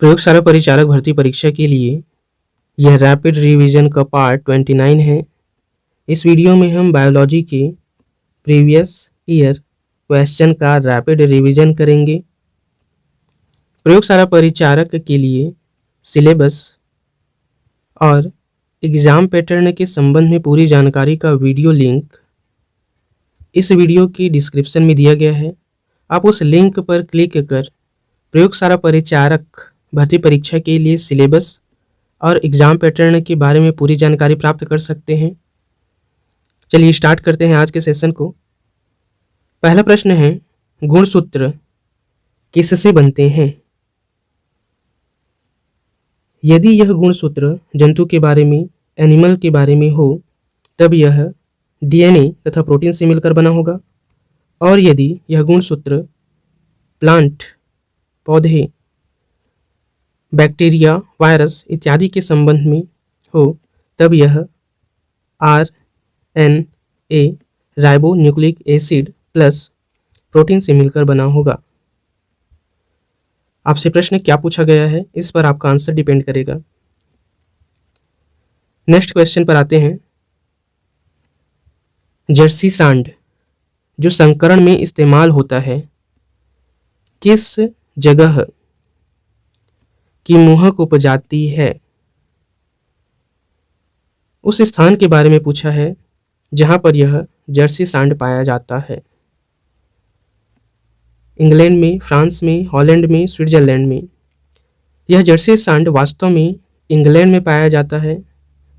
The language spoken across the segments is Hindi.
प्रयोगशाला परिचालक भर्ती परीक्षा के लिए यह रैपिड रिवीजन का पार्ट 29 है। इस वीडियो में हम बायोलॉजी के प्रीवियस ईयर क्वेश्चन का रैपिड रिवीजन करेंगे। प्रयोगशाला परिचालक के लिए सिलेबस और एग्ज़ाम पैटर्न के संबंध में पूरी जानकारी का वीडियो लिंक इस वीडियो की डिस्क्रिप्शन में दिया गया है। आप उस लिंक पर क्लिक कर प्रयोगशाला परिचालक भर्ती परीक्षा के लिए सिलेबस और एग्ज़ाम पैटर्न के बारे में पूरी जानकारी प्राप्त कर सकते हैं। चलिए स्टार्ट करते हैं आज के सेशन को। पहला प्रश्न है, गुणसूत्र किससे बनते हैं? यदि यह गुणसूत्र जंतु के बारे में, एनिमल के बारे में हो, तब यह डीएनए तथा प्रोटीन से मिलकर बना होगा। और यदि यह गुणसूत्र प्लांट, पौधे, बैक्टीरिया, वायरस इत्यादि के संबंध में हो, तब यह RNA ribo nucleic acid plus protein से मिलकर बना होगा। आपसे प्रश्न क्या पूछा गया है, इस पर आपका आंसर डिपेंड करेगा। नेक्स्ट क्वेश्चन पर आते हैं। जर्सी सांड जो संकरण में इस्तेमाल होता है, किस जगह की मोहक उपजाति है? उस स्थान के बारे में पूछा है जहां पर यह जर्सी सांड पाया जाता है। इंग्लैंड में, फ्रांस में, हॉलैंड में, स्विट्जरलैंड में। यह जर्सी सांड वास्तव में इंग्लैंड में पाया जाता है,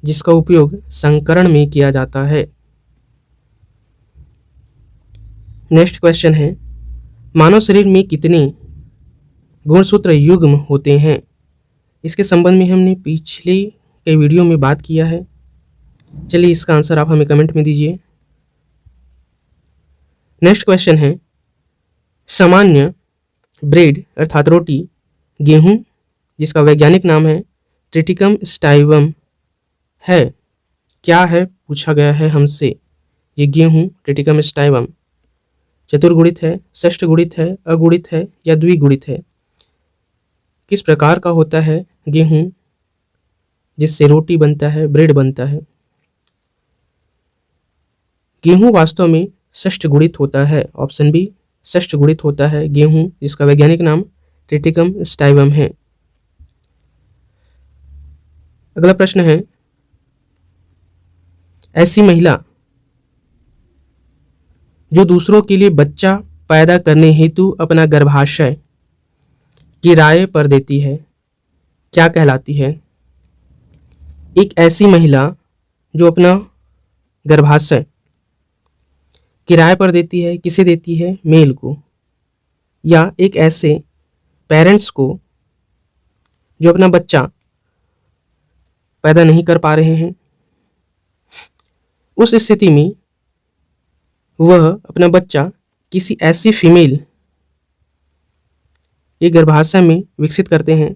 जिसका उपयोग संकरण में किया जाता है। नेक्स्ट क्वेश्चन है, मानव शरीर में कितने गुणसूत्र युग्म होते हैं? इसके संबंध में हमने पिछले के वीडियो में बात किया है। चलिए इसका आंसर आप हमें कमेंट में दीजिए। नेक्स्ट क्वेश्चन है, सामान्य ब्रेड अर्थात रोटी, गेहूं जिसका वैज्ञानिक नाम है ट्रिटिकम स्टाइवम है, क्या है पूछा गया है हमसे। ये गेहूं ट्रिटिकम स्टाइवम चतुर्गुणित है, षष्ठगुणित है, अगुणित है या द्विगुणित है? किस प्रकार का होता है गेहूं जिससे रोटी बनता है, ब्रेड बनता है? गेहूं वास्तव में षष्ठगुणित होता है। ऑप्शन बी, षष्ठगुणित होता है गेहूं, जिसका वैज्ञानिक नाम ट्रिटिकम स्टाइवम है। अगला प्रश्न है, ऐसी महिला जो दूसरों के लिए बच्चा पैदा करने हेतु अपना गर्भाशय किराए पर देती है, क्या कहलाती है? एक ऐसी महिला जो अपना गर्भाशय किराए पर देती है, किसे देती है? मेल को। या एक ऐसे पेरेंट्स को जो अपना बच्चा पैदा नहीं कर पा रहे हैं, उस स्थिति में वह अपना बच्चा किसी ऐसी फीमेल के गर्भाशय में विकसित करते हैं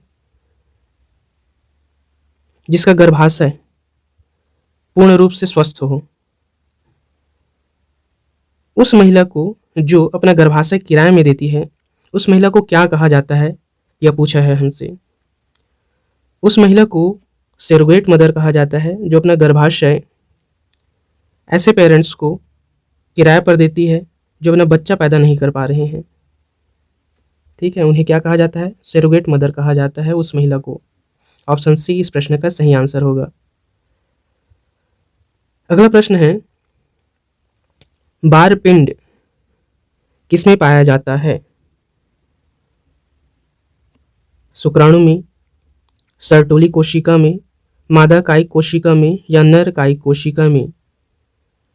जिसका गर्भाशय पूर्ण रूप से स्वस्थ हो। उस महिला को जो अपना गर्भाशय किराए में देती है, उस महिला को क्या कहा जाता है, यह पूछा है हमसे। उस महिला को सरोगेट मदर कहा जाता है, जो अपना गर्भाशय ऐसे पेरेंट्स को किराए पर देती है जो अपना बच्चा पैदा नहीं कर पा रहे हैं। ठीक है, उन्हें क्या कहा जाता है? सरोगेट मदर कहा जाता है उस महिला को। ऑप्शन सी इस प्रश्न का सही आंसर होगा। अगला प्रश्न है, बारपिंड किसमें पाया जाता है? शुक्राणु में, सर्टोली कोशिका में, मादा कायिक कोशिका में या नर कायिक कोशिका में?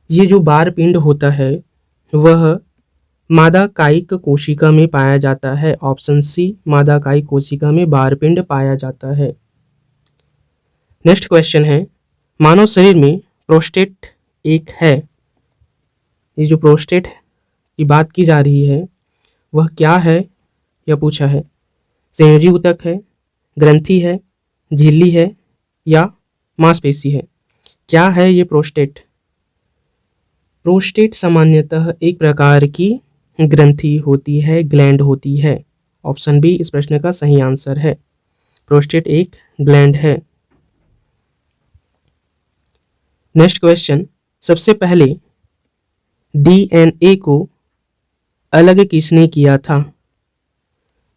ये जो बारपिंड होता है वह मादा कायिक कोशिका में पाया जाता है। ऑप्शन सी, मादा कायिक कोशिका में बारपिंड पाया जाता है। नेक्स्ट क्वेश्चन है, मानव शरीर में प्रोस्टेट एक है। ये जो प्रोस्टेट की बात की जा रही है वह क्या है, यह पूछा है। संयोजी ऊतक है, ग्रंथि है, झिल्ली है या मांसपेशी है? क्या है ये प्रोस्टेट? प्रोस्टेट सामान्यतः एक प्रकार की ग्रंथि होती है, ग्लैंड होती है। ऑप्शन बी इस प्रश्न का सही आंसर है। प्रोस्टेट एक ग्लैंड है। नेक्स्ट क्वेश्चन, सबसे पहले डीएनए को अलग किसने किया था?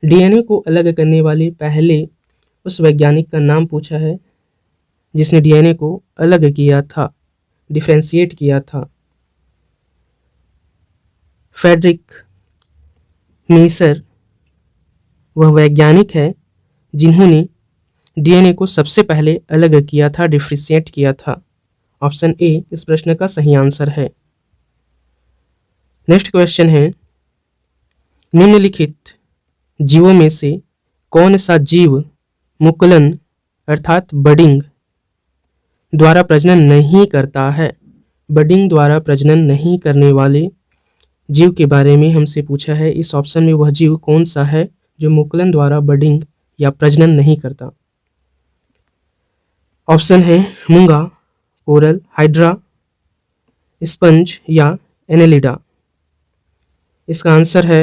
डीएनए को अलग करने वाले पहले उस वैज्ञानिक का नाम पूछा है जिसने डीएनए को अलग किया था, डिफरेंशिएट किया था। फ्रेडरिक मीसर वह वैज्ञानिक है जिन्होंने डीएनए को सबसे पहले अलग किया था, डिफरेंशिएट किया था। ऑप्शन ए इस प्रश्न का सही आंसर है। नेक्स्ट क्वेश्चन है, निम्नलिखित जीवों में से कौन सा जीव मुकुलन अर्थात बडिंग द्वारा प्रजनन नहीं करता है? बडिंग द्वारा प्रजनन नहीं करने वाले जीव के बारे में हमसे पूछा है। इस ऑप्शन में वह जीव कौन सा है जो मुकुलन द्वारा बडिंग या प्रजनन नहीं करता? ऑप्शन है मूंगा, कोरल, हाइड्रा, स्पंज या एनेलिडा। इसका आंसर है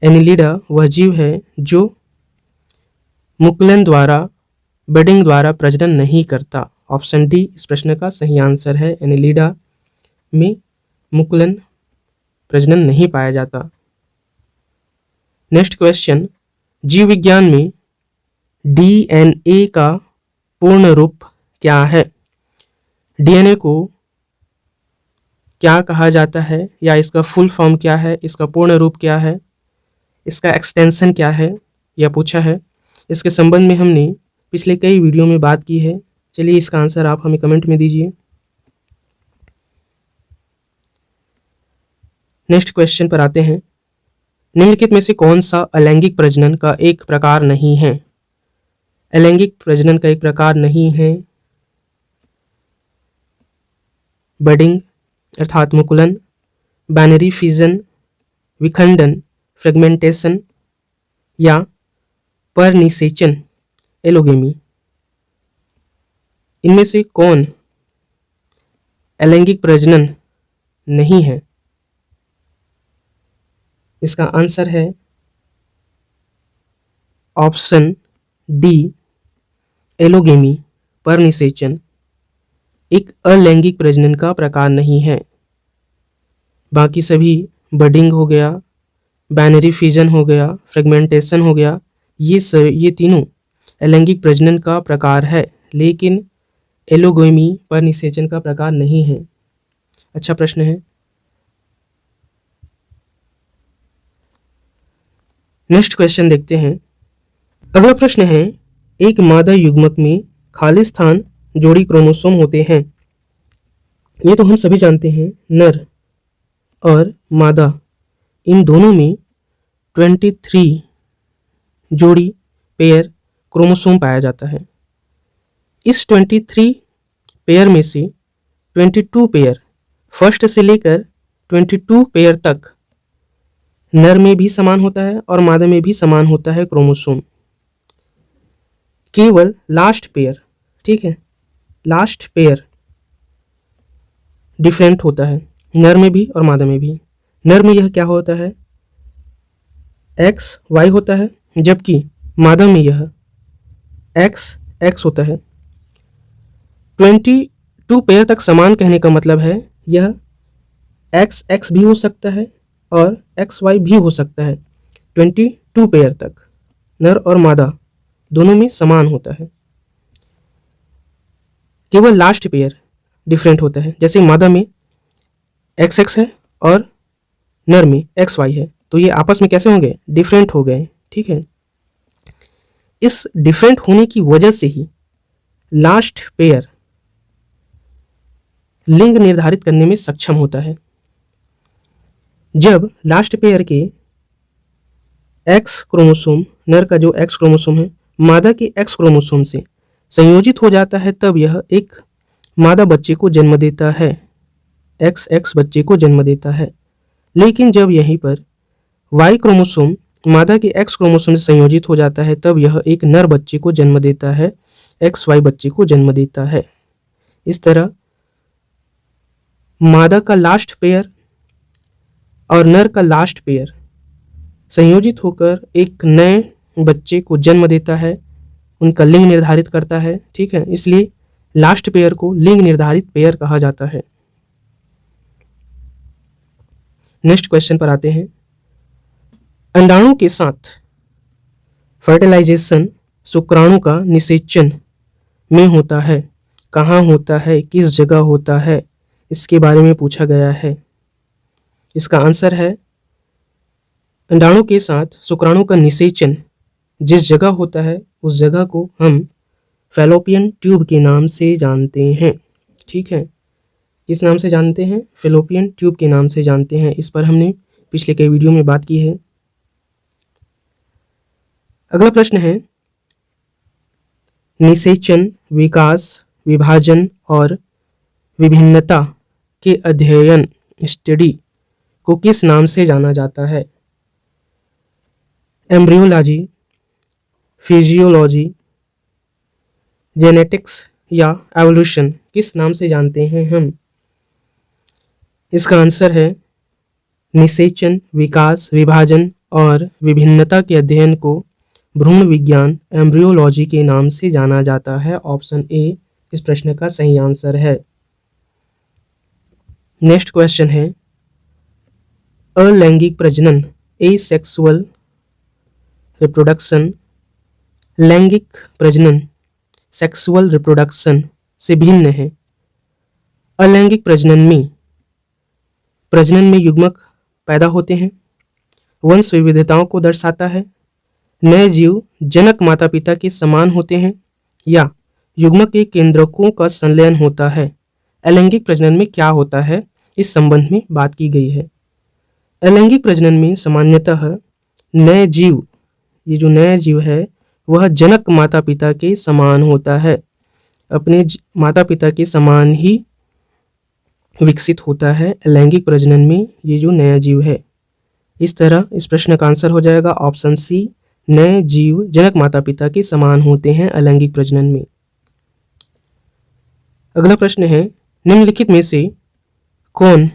एनेलिडा वह जीव है जो मुकुलन द्वारा बडिंग द्वारा प्रजनन नहीं करता। ऑप्शन डी इस प्रश्न का सही आंसर है। एनेलिडा में मुकुलन प्रजनन नहीं पाया जाता। नेक्स्ट क्वेश्चन, जीव विज्ञान में डीएनए का पूर्ण रूप क्या है? डीएनए को क्या कहा जाता है या इसका फुल फॉर्म क्या है, इसका पूर्ण रूप क्या है, इसका एक्सटेंशन क्या है, यह पूछा है। इसके संबंध में हमने पिछले कई वीडियो में बात की है। चलिए इसका आंसर आप हमें कमेंट में दीजिए। नेक्स्ट क्वेश्चन पर आते हैं, निम्नलिखित में से कौन सा अलैंगिक प्रजनन का एक प्रकार नहीं है? अलैंगिक प्रजनन का एक प्रकार नहीं है बडिंग अर्थात मुकुलन, बाइनरी फिजन, विखंडन, फ्रेगमेंटेशन या परनिसेचन, एलोगेमी। इनमें से कौन अलैंगिक प्रजनन नहीं है? इसका आंसर है ऑप्शन डी, एलोगेमी, परनिसेचन एक अलैंगिक प्रजनन का प्रकार नहीं है। बाकी सभी बडिंग हो गया, बाइनरी फिजन हो गया, फ्रेगमेंटेशन हो गया, ये तीनों अलैंगिक प्रजनन का प्रकार है, लेकिन एलोगेमी परनिसेचन का प्रकार नहीं है। अच्छा प्रश्न है। नेक्स्ट क्वेश्चन देखते हैं। अगला प्रश्न है, एक मादा युग्मक में खालिस्तान जोड़ी क्रोमोसोम होते हैं। ये तो हम सभी जानते हैं, नर और मादा इन दोनों में 23 जोड़ी पेयर क्रोमोसोम पाया जाता है। इस 23 पेयर में से 22 पेयर फर्स्ट से लेकर 22 पेयर तक नर में भी समान होता है और मादा में भी समान होता है क्रोमोसोम। केवल लास्ट पेयर, ठीक है, लास्ट पेयर डिफरेंट होता है नर में भी और मादा में भी। नर में यह क्या होता है, XY होता है, जबकि मादा में यह XX होता है। 22 पेयर तक समान कहने का मतलब है यह XX भी हो सकता है और XY भी हो सकता है। 22 पेयर तक नर और मादा दोनों में समान होता है। केवल लास्ट पेयर डिफरेंट होता है, जैसे मादा में XX है और नर में XY है, तो ये आपस में कैसे होंगे, डिफरेंट हो गए, ठीक है। इस डिफरेंट होने की वजह से ही लास्ट पेयर लिंग निर्धारित करने में सक्षम होता है। जब लास्ट पेयर के X क्रोमोसोम, नर का जो X क्रोमोसोम है, मादा के X क्रोमोसोम से संयोजित हो जाता है, तब यह एक मादा बच्चे को जन्म देता है, XX बच्चे को जन्म देता है। लेकिन जब यहीं पर Y क्रोमोसोम मादा के X क्रोमोसोम से संयोजित हो जाता है, तब यह एक नर बच्चे को जन्म देता है, XY बच्चे को जन्म देता है। इस तरह मादा का लास्ट पेयर और नर का लास्ट पेयर संयोजित होकर एक नए बच्चे को जन्म देता है, उनका लिंग निर्धारित करता है। ठीक है, इसलिए लास्ट पेयर को लिंग निर्धारित पेयर कहा जाता है। नेक्स्ट क्वेश्चन पर आते हैं। अंडाणु के साथ फर्टिलाइजेशन शुक्राणु का निषेचन में होता है। कहाँ होता है, किस जगह होता है, इसके बारे में पूछा गया है। इसका आंसर है अंडाणु के साथ शुक्राणु का निषेचन जिस जगह होता है उस जगह को हम फैलोपियन ट्यूब के नाम से जानते हैं। ठीक है, किस नाम से जानते हैं? फैलोपियन ट्यूब के नाम से जानते हैं। इस पर हमने पिछले कई वीडियो में बात की है। अगला प्रश्न है, निषेचन, विकास, विभाजन और विभिन्नता के अध्ययन स्टडी को किस नाम से जाना जाता है? एम्ब्रियोलॉजी, फिजियोलॉजी, जेनेटिक्स या एवोल्यूशन, किस नाम से जानते हैं हम? इसका आंसर है निषेचन, विकास, विभाजन और विभिन्नता के अध्ययन को भ्रूण विज्ञान, एम्ब्रियोलॉजी के नाम से जाना जाता है। ऑप्शन ए इस प्रश्न का सही आंसर है। नेक्स्ट क्वेश्चन है, अलैंगिक प्रजनन, एसेक्सुअल रिप्रोडक्शन, लैंगिक प्रजनन, सेक्सुअल रिप्रोडक्शन से भिन्न है। अलैंगिक प्रजनन में युग्मक पैदा होते हैं, वंश विविधताओं को दर्शाता है, नए जीव जनक माता पिता के समान होते हैं या युग्मक के केंद्रकों का संलयन होता है। अलैंगिक प्रजनन में क्या होता है, इस संबंध में बात की गई है। अलैंगिक प्रजनन में सामान्यतः नए जीव, ये जो नया जीव है वह जनक माता पिता के समान होता है, अपने माता पिता के समान ही विकसित होता है अलैंगिक प्रजनन में ये जो नया जीव है। इस तरह इस प्रश्न का आंसर हो जाएगा ऑप्शन सी, नए जीव जनक माता पिता के समान होते हैं अलैंगिक प्रजनन में। अगला प्रश्न है, निम्नलिखित में से कौन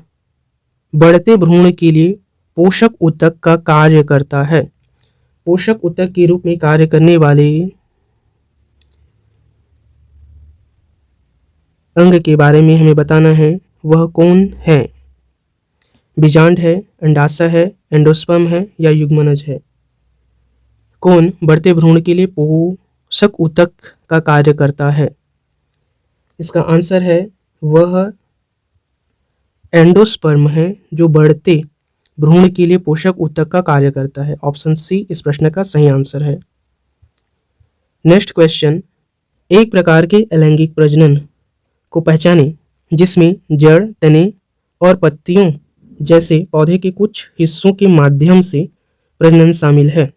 बढ़ते भ्रूण के लिए पोषक ऊतक का कार्य करता है? पोषक ऊतक के रूप में कार्य करने वाले अंग के बारे में हमें बताना है, वह कौन है? बीजांड है, अंडाशय है, एंडोस्पर्म है या युग्मनज है? कौन बढ़ते भ्रूण के लिए पोषक ऊतक का कार्य करता है? इसका आंसर है वह एंडोस्पर्म है जो बढ़ते भ्रूण के लिए पोषक ऊतक का कार्य करता है। ऑप्शन सी इस प्रश्न का सही आंसर है। नेक्स्ट क्वेश्चन, एक प्रकार के अलैंगिक प्रजनन को पहचानें जिसमें जड़, तने और पत्तियों जैसे पौधे के कुछ हिस्सों के माध्यम से प्रजनन शामिल है।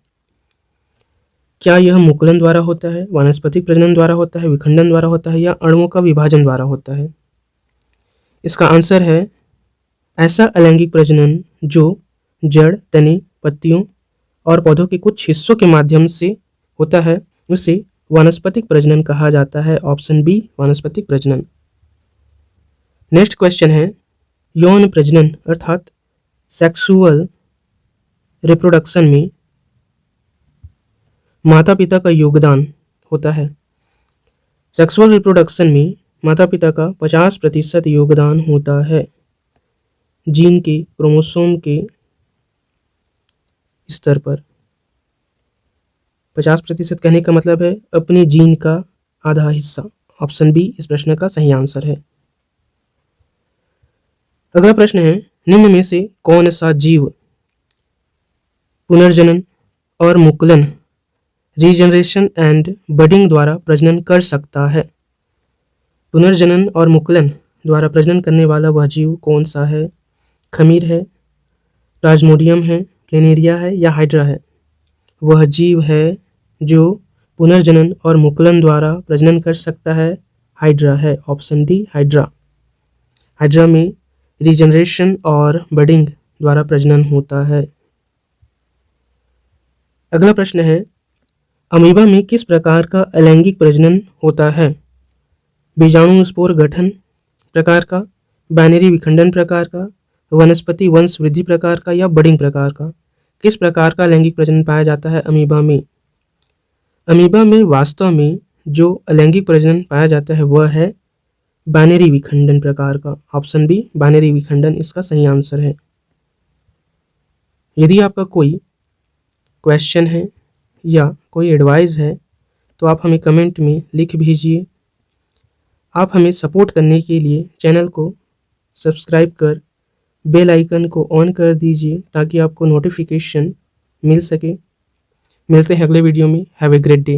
क्या यह मुकुलन द्वारा होता है, वानस्पतिक प्रजनन द्वारा होता है, विखंडन द्वारा होता है या अणुओं का विभाजन द्वारा होता है? इसका आंसर है ऐसा अलैंगिक प्रजनन जो जड़, तने, पत्तियों और पौधों के कुछ हिस्सों के माध्यम से होता है उसे वानस्पतिक प्रजनन कहा जाता है। ऑप्शन बी वानस्पतिक प्रजनन। नेक्स्ट क्वेश्चन है, यौन प्रजनन अर्थात सेक्सुअल रिप्रोडक्शन में माता पिता का योगदान होता है। सेक्सुअल रिप्रोडक्शन में माता पिता का 50% योगदान होता है। जीन के, क्रोमोसोम के स्तर पर 50% कहने का मतलब है अपने जीन का आधा हिस्सा। ऑप्शन बी इस प्रश्न का सही आंसर है। अगला प्रश्न है, निम्न में से कौन सा जीव पुनर्जनन और मुकुलन, रीजनरेशन एंड बडिंग द्वारा प्रजनन कर सकता है? पुनर्जनन और मुकुलन द्वारा प्रजनन करने वाला वह जीव कौन सा है? खमीर है, प्लाज्मोडियम है, प्लेनेरिया है या हाइड्रा है? वह जीव है जो पुनर्जनन और मुकुलन द्वारा प्रजनन कर सकता है, हाइड्रा है। Option D hydra. हाइड्रा में रीजनरेशन और बडिंग द्वारा प्रजनन होता है। अगला प्रश्न है, अमीबा में किस प्रकार का अलैंगिक प्रजनन होता है? बीजाणु स्पोर गठन प्रकार का, बाइनरी विखंडन प्रकार का, वनस्पति वंश वृद्धि प्रकार का या बडिंग प्रकार का? किस प्रकार का लैंगिक प्रजनन पाया जाता है अमीबा में? अमीबा में वास्तव में जो अलैंगिक प्रजनन पाया जाता है वह है बाइनरी विखंडन प्रकार का। ऑप्शन बी बाइनरी विखंडन इसका सही आंसर है। यदि आपका कोई क्वेश्चन है या कोई एडवाइस है तो आप हमें कमेंट में लिख भेजिए। आप हमें सपोर्ट करने के लिए चैनल को सब्सक्राइब कर बेल आइकन को ऑन कर दीजिए ताकि आपको नोटिफिकेशन मिल सके। मिलते हैं अगले वीडियो में। Have a great day.